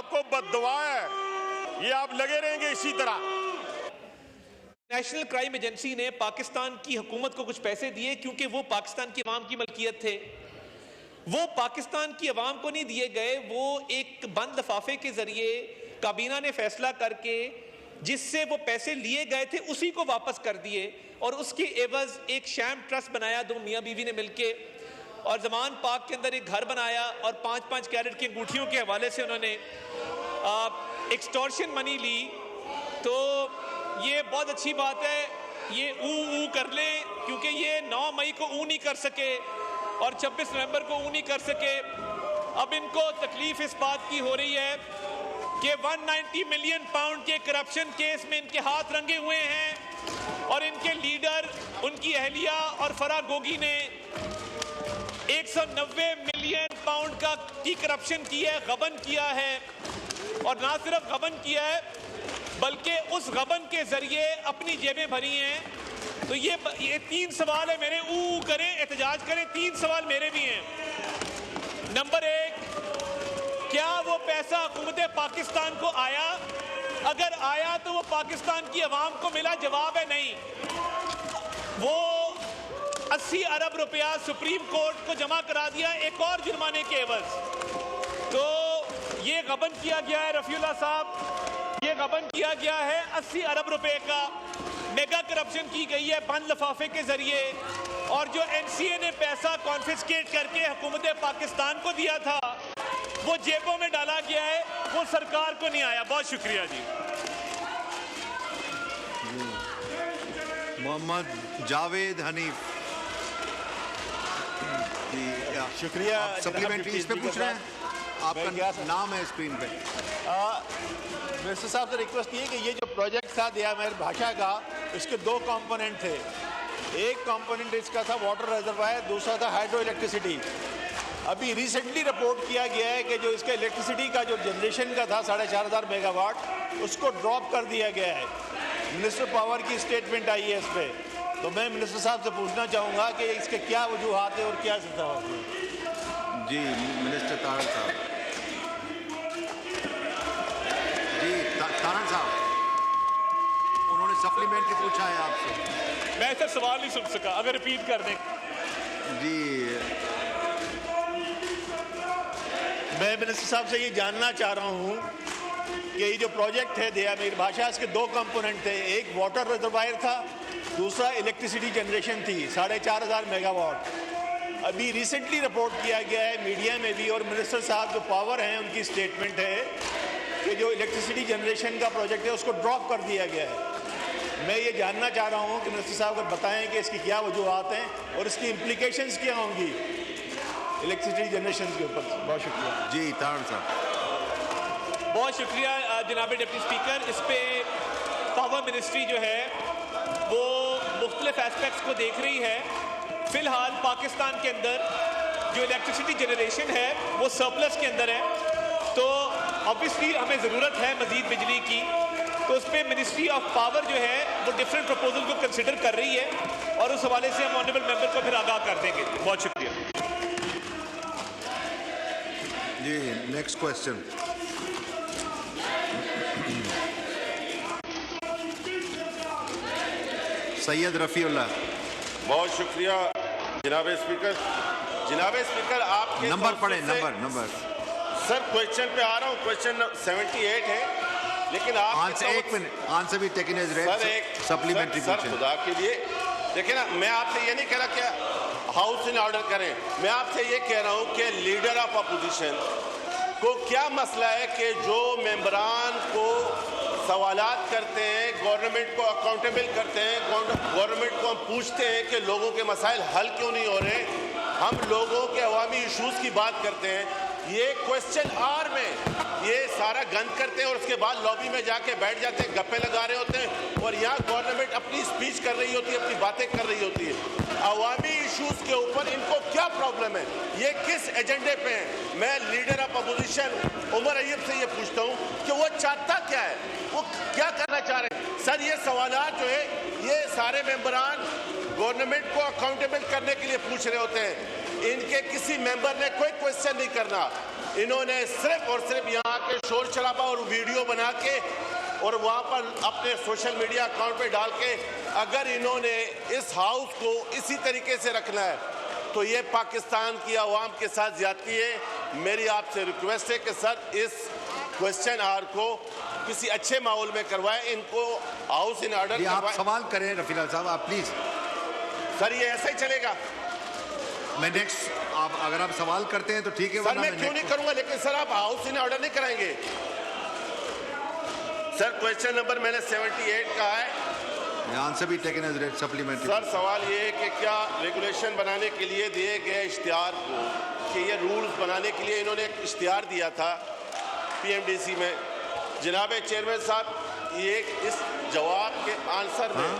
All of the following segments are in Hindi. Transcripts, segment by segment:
आपको बद्दुआ है, ये आप लगे रहेंगे इसी तरह। नेशनल क्राइम एजेंसी ने पाकिस्तान की हुकूमत को कुछ पैसे दिए क्योंकि वो पाकिस्तान की अवाम की मलकियत थे। वो पाकिस्तान की अवाम को नहीं दिए गए, वो एक बंद लिफाफे के जरिए काबीना ने फैसला करके जिससे वो पैसे लिए गए थे उसी को वापस कर दिए और उसके एवज एक शैम ट्रस्ट बनाया दो मियाँ बीवी ने मिलके और जमान पाक के अंदर एक घर बनाया और 5-5 कैरेट की अंगूठियों के हवाले से उन्होंने एक्सटॉर्शन मनी ली। तो ये बहुत अच्छी बात है, ये ऊ कर लें क्योंकि ये 9 मई को ऊ नहीं कर सके और 26 नवंबर को ऊ नहीं कर सके। अब इनको तकलीफ इस बात की हो रही है कि 190 मिलियन पाउंड के करप्शन केस में इनके हाथ रंगे हुए हैं और इनके लीडर, उनकी अहलिया और फराह गोगी ने 190 मिलियन पाउंड की करप्शन की है, गबन किया है और ना सिर्फ गबन किया है बल्कि उस गबन के जरिए अपनी जेबें भरी हैं। तो ये 3 सवाल है मेरे, ऊ करें, एहतजाज करें। 3 सवाल मेरे भी हैं। नंबर 1, क्या वो पैसा हुकूमत पाकिस्तान को आया? अगर आया तो वो पाकिस्तान की अवाम को मिला? जवाब है नहीं। वो 80 अरब रुपया सुप्रीम कोर्ट को जमा करा दिया एक और जुर्माने के एवज। तो ये गबन किया गया है रफीउल्लाह साहब, ये गबन किया गया है 80 अरब रुपए का। मेगा करप्शन की गई है बंद लिफाफे के जरिए और जो एनसीए ने पैसा कॉन्फिस्केट करके हुकूमत पाकिस्तान को दिया था वो जेबों में डाला गया है, वो सरकार को नहीं आया। बहुत शुक्रिया जी। मोहम्मद जावेद हनीफ जी, शुक्रिया। सप्लीमेंट्री इस पे पूछ रहे हैं, आपका नाम है स्क्रीन पे। मिनिस्टर साहब से रिक्वेस्ट ये कि ये जो प्रोजेक्ट था दिया मेरे भाषा का, इसके 2 कंपोनेंट थे। एक कंपोनेंट इसका था वाटर रिजर्वायर, दूसरा था हाइड्रो इलेक्ट्रिसिटी। अभी रिसेंटली रिपोर्ट किया गया है कि जो इसका इलेक्ट्रिसिटी का जो जनरेशन का था 4500 मेगावाट, उसको ड्रॉप कर दिया गया है। मिनिस्टर पावर की स्टेटमेंट आई है इस पर। तो मैं मिनिस्टर साहब से पूछना चाहूँगा कि इसके क्या वजूहात है और क्या सजा है। जी मिनिस्टर तारड़ साहब। जी तारड़ साहब, उन्होंने सप्लीमेंट्री पूछा है आपसे। मैं सर सवाल नहीं सुन सका, अगर रिपीट कर दें। जी मैं मिनिस्टर साहब से ये जानना चाह रहा हूँ कि ये जो प्रोजेक्ट है दिया मेरी भाषा, इसके 2 कंपोनेंट थे। एक वाटर रिजर्वायर था, दूसरा इलेक्ट्रिसिटी जनरेशन थी 4500 मेगावाट। अभी रिसेंटली रिपोर्ट किया गया है मीडिया में भी और मिनिस्टर साहब जो पावर हैं उनकी स्टेटमेंट है कि जो इलेक्ट्रिसिटी जनरेशन का प्रोजेक्ट है उसको ड्रॉप कर दिया गया है। मैं ये जानना चाह रहा हूँ कि मिनिस्टर साहब को बताएं कि इसकी क्या वजूहात हैं और इसकी इम्प्लीकेशंस क्या होंगी इलेक्ट्रिसिटी जनरेशन के ऊपर। बहुत शुक्रिया जी तारड़ साहब। बहुत शुक्रिया जनाब डिप्टी स्पीकर। इस पे पावर मिनिस्ट्री जो है वो मुख्तलिफ एस्पेक्ट्स को देख रही है। फिलहाल पाकिस्तान के अंदर जो इलेक्ट्रिसिटी जनरेशन है वो सरप्लस के अंदर है, तो ऑब्वियसली हमें ज़रूरत है मज़ीद बिजली की। तो उस पर मिनिस्ट्री ऑफ पावर जो है वो डिफरेंट प्रपोजल को कंसिडर कर रही है और उस हवाले से हम ऑनरेबल मेंबर को फिर आगाह कर देंगे। बहुत शुक्रिया जी। Next question. सैयद रफीउल्लाह। बहुत शुक्रिया जनाब स्पीकर। जनाब स्पीकर, आपके नंबर पढ़े, नंबर सर क्वेश्चन पे आ रहा हूँ। क्वेश्चन 78 है, लेकिन आप आंसर 1 मिनट आंसर भी टेकन एज रेड। सर एक सप्लीमेंट्री सर खुदा के लिए देखिए ना, मैं आपसे ये नहीं कह रहा कि हाउस इन ऑर्डर करें। मैं आपसे ये कह रहा हूँ कि लीडर ऑफ अपोजिशन को क्या मसला है कि जो मेंबरान को सवालात करते हैं, गवर्नमेंट को अकाउंटेबल करते हैं, गवर्नमेंट को हम पूछते हैं कि लोगों के मसाइल हल क्यों नहीं हो रहे, हम लोगों के अवामी इशूज़ की बात करते हैं। ये क्वेश्चन आवर में ये सारा गंद करते हैं और उसके बाद लॉबी में जाके बैठ जाते हैं, गप्पे लगा रहे होते हैं और यहाँ गवर्नमेंट अपनी स्पीच कर रही होती है, अपनी बातें कर रही होती है। अवामी इशूज़ के ऊपर इनको क्या प्रॉब्लम है, ये किस एजेंडे पे हैं? मैं लीडर ऑफ अपोजिशन उमर अय्यूब से ये पूछता हूँ कि वो चाहता क्या है, वो क्या करना चाह रहे हैं? सर ये सवालात जो है ये सारे मेंबरान गवर्नमेंट को अकाउंटेबल करने के लिए पूछ रहे होते हैं। इनके किसी मेंबर ने कोई क्वेश्चन नहीं करना। इन्होंने सिर्फ और सिर्फ यहाँ के शोर शराबा और वीडियो बना के और वहाँ पर अपने सोशल मीडिया अकाउंट पे डाल के अगर इन्होंने इस हाउस को इसी तरीके से रखना है तो ये पाकिस्तान की आवाम के साथ ज्यादती है। मेरी आपसे रिक्वेस्ट है कि सर इस क्वेश्चन आवर को किसी अच्छे माहौल में करवाएं, इनको हाउस इन ऑर्डर आप करवाएं। सवाल करें रफीलाल साहब, आप प्लीज। सर ये ऐसा ही चलेगा? मैं नेक्स्ट, आप अगर आप सवाल करते हैं तो ठीक है। सर मैं क्यों नहीं करूंगा, लेकिन सर आप हाउस इन ऑर्डर नहीं कराएंगे। सर क्वेश्चन नंबर मैंने 78 का है। आंसर भी taken as read supplementary. Sir सवाल ये है कि क्या रेगुलेशन बनाने के लिए दिए गए इश्तिहार को कि ये रूल्स बनाने के लिए इन्होंने एक इश्तिहार दिया था पीएमडीसी में, जनाब चेयरमैन साहब ये इस जवाब के आंसर में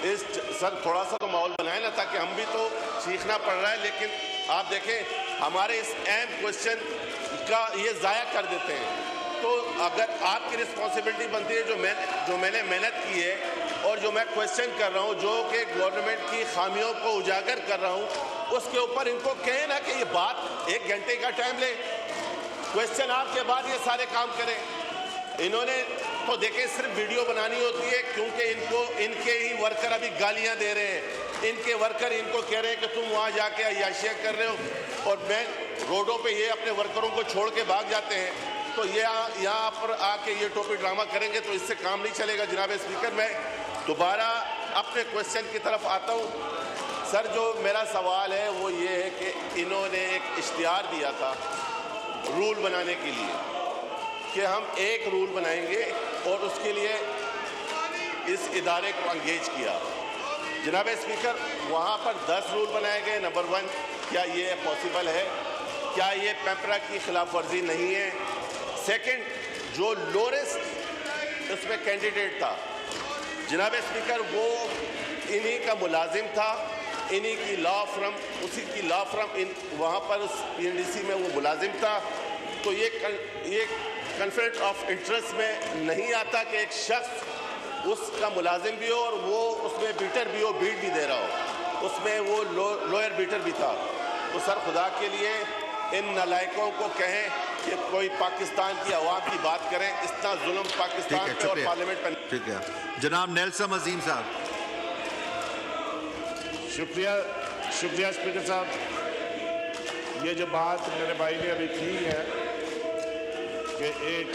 इस सर थोड़ा सा तो माहौल बनाए ना, ताकि हम भी तो सीखना पड़ रहा है, लेकिन आप देखें हमारे इस अहम क्वेश्चन का ये ज़ाया कर देते हैं। तो अगर आपकी रिस्पॉन्सिबिलिटी बनती है जो मैंने मेहनत की है और जो मैं क्वेश्चन कर रहा हूँ, जो कि गवर्नमेंट की खामियों को उजागर कर रहा हूँ, उसके ऊपर इनको कहें ना कि ये बात 1 घंटे का टाइम ले, क्वेश्चन आपके बाद ये सारे काम करें। इन्होंने तो देखें सिर्फ वीडियो बनानी होती है, क्योंकि इनके ही वर्कर अभी गालियाँ दे रहे हैं, इनके वर्कर इनको कह रहे हैं कि तुम वहाँ जाके अय्याशियाँ कर रहे हो, और मैं रोडों पे ये अपने वर्करों को छोड़ के भाग जाते हैं। तो ये यहाँ पर आके ये टोपी ड्रामा करेंगे तो इससे काम नहीं चलेगा। जनाब स्पीकर, मैं दोबारा अपने क्वेश्चन की तरफ आता हूँ। सर जो मेरा सवाल है वो ये है कि इन्होंने एक इश्तिहार दिया था रूल बनाने के लिए कि हम एक रूल बनाएंगे और उसके लिए इस इदारे को एंगेज किया। जनाब स्पीकर, वहाँ पर 10 रूल बनाए गए। नंबर 1, क्या ये पॉसिबल है? क्या ये पेपरा की खिलाफ वर्जी नहीं है? सेकंड, जो लोरेस्ट उसमें कैंडिडेट था जनाब स्पीकर, वो इन्हीं का मुलाजिम था, इन्हीं की लॉ फर्म, उसी की लॉ फर्म वहाँ पर उस पीएनडीसी में वो मुलाजिम था। तो ये कन्फ्लिक्ट ऑफ इंटरेस्ट में नहीं आता कि एक शख्स उसका मुलाजिम भी हो और वो उसमें बीटर भी हो, बीट भी दे रहा हो, उसमें वो लॉयर बीटर भी था। तो सर खुदा के लिए इन नालायकों को कहें कि कोई पाकिस्तान की आवाम की बात करें, इतना जुल्म पाकिस्तान पे और पार्लियामेंट पर। ठीक है जनाब नेल्सन अजीम साहब। शुक्रिया स्पीकर साहब। ये जो बात मेरे भाई ने अभी की है कि एक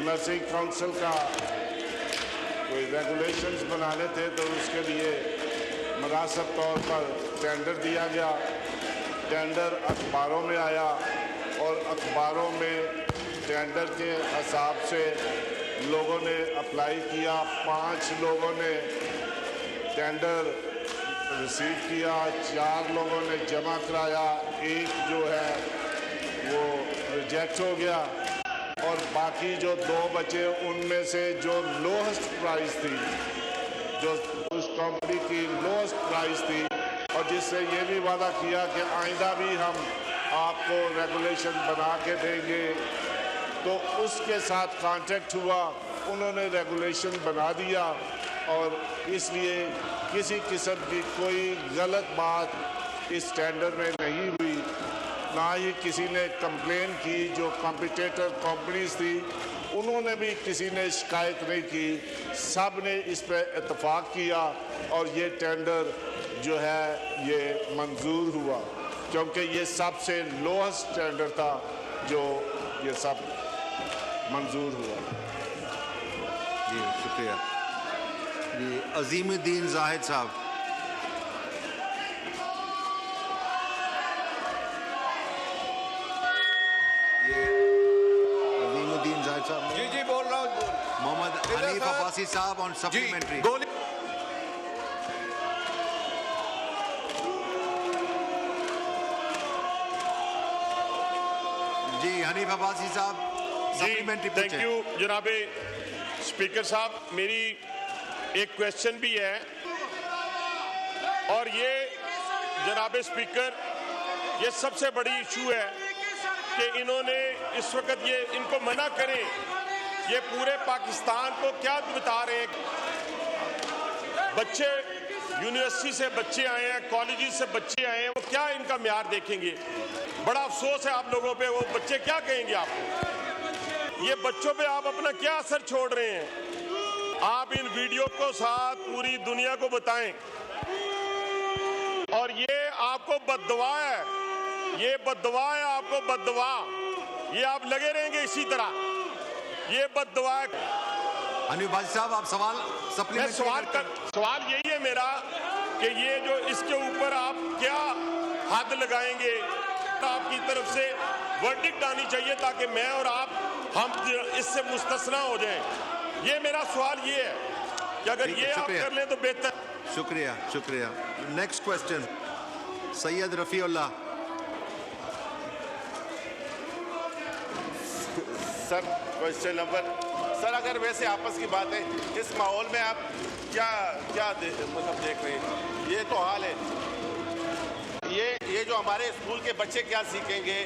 नर्सिंग काउंसिल का कोई रेगुलेशंस बनाने थे, तो उसके लिए मुनासिब तौर पर टेंडर दिया गया। टेंडर अखबारों में आया और अखबारों में टेंडर के हिसाब से लोगों ने अप्लाई किया। 5 लोगों ने टेंडर रिसीव किया, 4 लोगों ने जमा कराया, 1 जो है वो रिजेक्ट हो गया, और बाकी जो 2 बचे उनमें से जो लोएस्ट प्राइस थी, जो उस कंपनी की लोएस्ट प्राइस थी, और जिससे ये भी वादा किया कि आइंदा भी हम आपको रेगुलेशन बना के देंगे, तो उसके साथ कॉन्टेक्ट हुआ, उन्होंने रेगुलेशन बना दिया, और इसलिए किसी किस्म की कोई गलत बात इस टेंडर में नहीं हुई, ना ही किसी ने कंप्लेन की। जो कॉम्पिटिटर कंपनीज थी उन्होंने भी किसी ने शिकायत नहीं की, सब ने इस पर इत्तेफाक किया और ये टेंडर जो है ये मंजूर हुआ, क्योंकि ये सबसे लोएस्ट टेंडर था जो ये सब मंजूर हुआ। जी शुक्रिया जी। अजीमुद्दीन जाहिद साहब। अजीमुद्दीन जाहिद साहब। जी जी बोल रहा हूँ। मोहम्मद हनीफ अब्बासी साहब ऑन सप्लीमेंट्री। जी हनीफ अब्बासी साहब सप्लीमेंट्री। थैंक यू जनाब स्पीकर साहब। मेरी एक क्वेश्चन भी है, और ये जनाब स्पीकर ये सबसे बड़ी इशू है कि इन्होंने इस वक्त ये इनको मना करें, ये पूरे पाकिस्तान को क्या बता रहे हैं। बच्चे यूनिवर्सिटी से बच्चे आए हैं, कॉलेज से बच्चे आए हैं, वो क्या इनका म्यार देखेंगे? बड़ा अफसोस है आप लोगों पे। वो बच्चे क्या कहेंगे आपको? ये बच्चों पे आप अपना क्या असर छोड़ रहे हैं? आप इन वीडियो को साथ पूरी दुनिया को बताएं। और ये आपको बद्दुआ है, ये बद्दुआ है, आपको बद्दुआ। ये आप लगे रहेंगे इसी तरह, ये बद्दुआ है। हनीफ बाजी साहब, आप सवाल सप्लीमेंट सवाल यही है मेरा कि ये जो इसके ऊपर आप क्या हद लगाएंगे? आपकी तरफ से वर्डिक्ट आनी चाहिए ताकि मैं और हम इससे मुस्तस्ना हो जाएं। ये मेरा सवाल ये है कि अगर ये आप कर लें तो बेहतर। शुक्रिया, शुक्रिया। Next question, Syed Rafiullah. Sir question number, sir अगर वैसे आपस की बात है, इस माहौल में आप क्या मतलब देख रहे हैं? ये तो हाल है। ये जो हमारे स्कूल के बच्चे क्या सीखेंगे?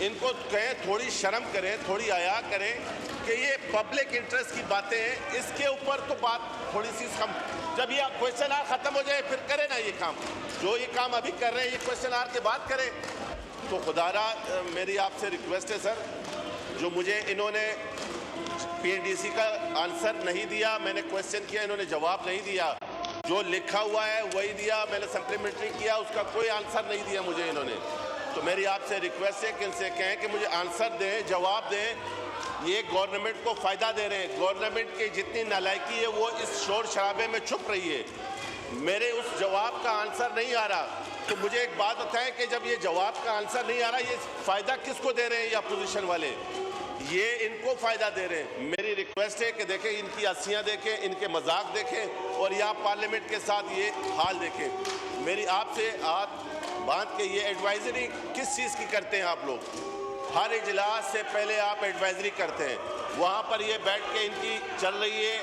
इनको कहें थोड़ी शर्म करें, थोड़ी हया करें कि ये पब्लिक इंटरेस्ट की बातें हैं, इसके ऊपर तो बात थोड़ी सी कम। जब ये क्वेश्चन आवर ख़त्म हो जाए फिर करें ना ये काम, जो ये काम अभी कर रहे हैं ये क्वेश्चन आवर के बाद करें। तो खुदारा मेरी आपसे रिक्वेस्ट है सर, जो मुझे इन्होंने PNDC का आंसर नहीं दिया, मैंने क्वेश्चन किया, इन्होंने जवाब नहीं दिया, जो लिखा हुआ है वही दिया, मैंने सप्लीमेंट्री किया, उसका कोई आंसर नहीं दिया मुझे इन्होंने। तो मेरी आपसे रिक्वेस्ट है कि इनसे कहें कि मुझे आंसर दें, जवाब दें। ये गवर्नमेंट को फ़ायदा दे रहे हैं। गवर्नमेंट की जितनी नालायकी है वो इस शोर शराबे में छुप रही है। मेरे उस जवाब का आंसर नहीं आ रहा, तो मुझे एक बात बताएं कि जब ये जवाब का आंसर नहीं आ रहा, ये फ़ायदा किसको दे रहे हैं? ये अपोजिशन वाले ये इनको फ़ायदा दे रहे हैं। मेरी रिक्वेस्ट है कि देखें, इनकी हंसियाँ देखें, इनके मजाक देखें और यहाँ पार्लियामेंट के साथ ये हाल देखें। मेरी आपसे हाथ बांध के ये एडवाइजरी किस चीज़ की करते हैं आप लोग? हर इजलास से पहले आप एडवाइजरी करते हैं, वहाँ पर ये बैठ के इनकी चल रही है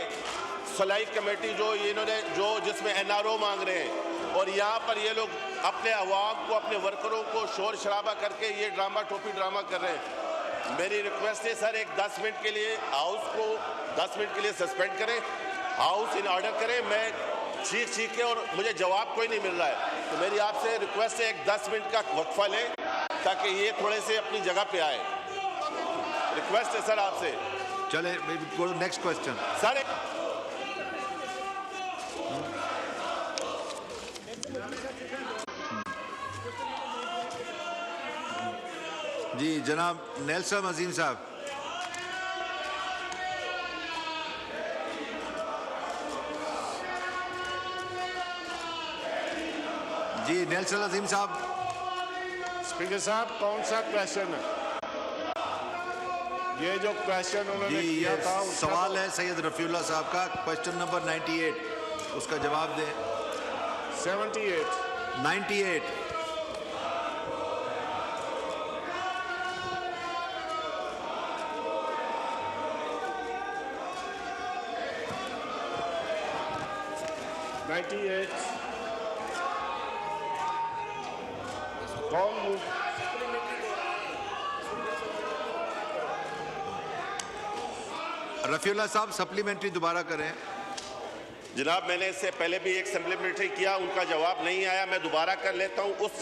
सलाई कमेटी जो इन्होंने जिसमें NRO मांग रहे हैं, और यहाँ पर ये लोग अपने अवाम को, अपने वर्करों को शोर शराबा करके ये टोपी ड्रामा कर रहे हैं। मेरी रिक्वेस्ट है सर, एक 10 मिनट के लिए हाउस को 10 मिनट के लिए सस्पेंड करें, हाउस इन ऑर्डर करें। मैं चीख के और मुझे जवाब कोई नहीं मिल रहा है, तो मेरी आपसे रिक्वेस्ट है एक 10 मिनट का वक्फा लें ताकि ये थोड़े से अपनी जगह पे आए। रिक्वेस्ट है सर आपसे। चले, नेक्स्ट क्वेश्चन सर। जी जनाब नेल्सन अजीम साहब। जी नेल्सन अजीम साहब। स्पीकर साहब, कौन सा क्वेश्चन है? ये जो क्वेश्चन उन्होंने किया था, सवाल है सैयद रफीउल्लाह साहब का, क्वेश्चन नंबर 98, उसका जवाब दें। 98 कौन? रफीउल्लाह साहब सप्लीमेंट्री दोबारा करें। जनाब मैंने इससे पहले भी एक सप्लीमेंट्री किया, उनका जवाब नहीं आया, मैं दोबारा कर लेता हूँ। उस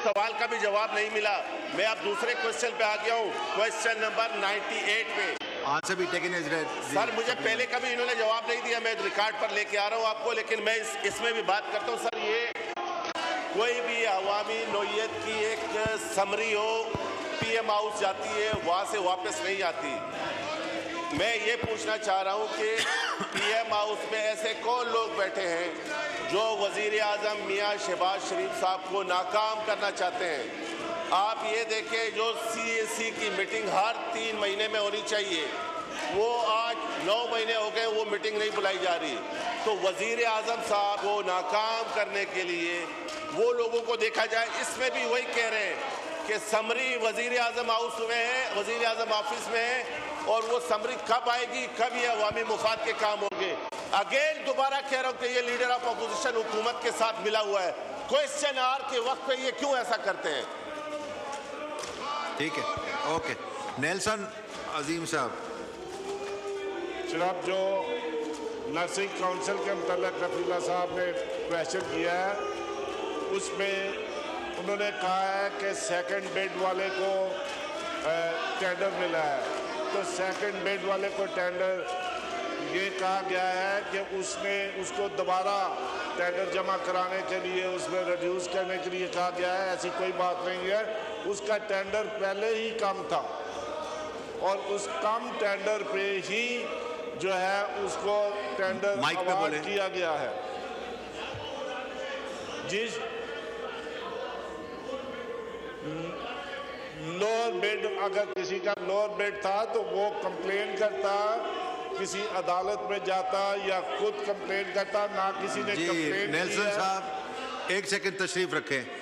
सवाल का भी जवाब नहीं मिला। मैं अब दूसरे क्वेश्चन पे आ गया हूँ, क्वेश्चन नंबर 98 पे। आंसर भी टेकन एज रेड। सर मुझे पहले कभी इन्होंने जवाब नहीं दिया, मैं रिकॉर्ड पर लेके आ रहा हूँ आपको, लेकिन मैं इसमें भी बात करता हूँ। सर ये कोई भी अवामी नोयत की एक समरी हो, PM हाउस जाती है, वहाँ से वापस नहीं आती। मैं ये पूछना चाह रहा हूँ कि PM हाउस में ऐसे कौन लोग बैठे हैं जो वज़ीर आज़म मियाँ शहबाज शरीफ साहब को नाकाम करना चाहते हैं? आप ये देखें, जो CAC की मीटिंग हर 3 महीने में होनी चाहिए, वो आज 9 महीने हो गए, वो मीटिंग नहीं बुलाई जा रही। तो वज़ीर आज़म साहब को नाकाम करने के लिए वो लोगों को देखा जाए। इसमें भी वही कह रहे हैं कि समरी वज़ीर आज़म हाउस में है, वज़ीर आज़म ऑफिस में है, और वो समरी कब आएगी, कब ये अवामी मुफाद के काम होंगे? अगेन दोबारा कह रहा हूँ कि ये लीडर ऑफ अपोजिशन हुकूमत के साथ मिला हुआ है। क्वेश्चन आवर के वक्त पे ये क्यों ऐसा करते हैं? ठीक है, ओके। नेल्सन अजीम साहब। जनाब, जो नर्सिंग काउंसिल के मतलब रफीला साहब ने क्वेश्चन किया है, उसमें उन्होंने कहा है कि सेकंड बेड वाले को टेंडर मिला है, तो सेकंड बेड वाले को टेंडर ये कहा गया है कि उसने उसको दोबारा टेंडर जमा कराने के लिए उसमें रिड्यूस करने के लिए कहा गया है। ऐसी कोई बात नहीं है, उसका टेंडर पहले ही कम था और उस कम टेंडर पे ही जो है उसको टेंडर माइक पे अवार्ड बोले। किया गया है। जिस लोअर बेड, अगर किसी का लोअर बेड था तो वो कंप्लेन करता, किसी अदालत में जाता या खुद कंप्लेन करता, ना किसी ने जी कंप्लेन की नेल्सन है। साहब 1 सेकंड तशरीफ रखें।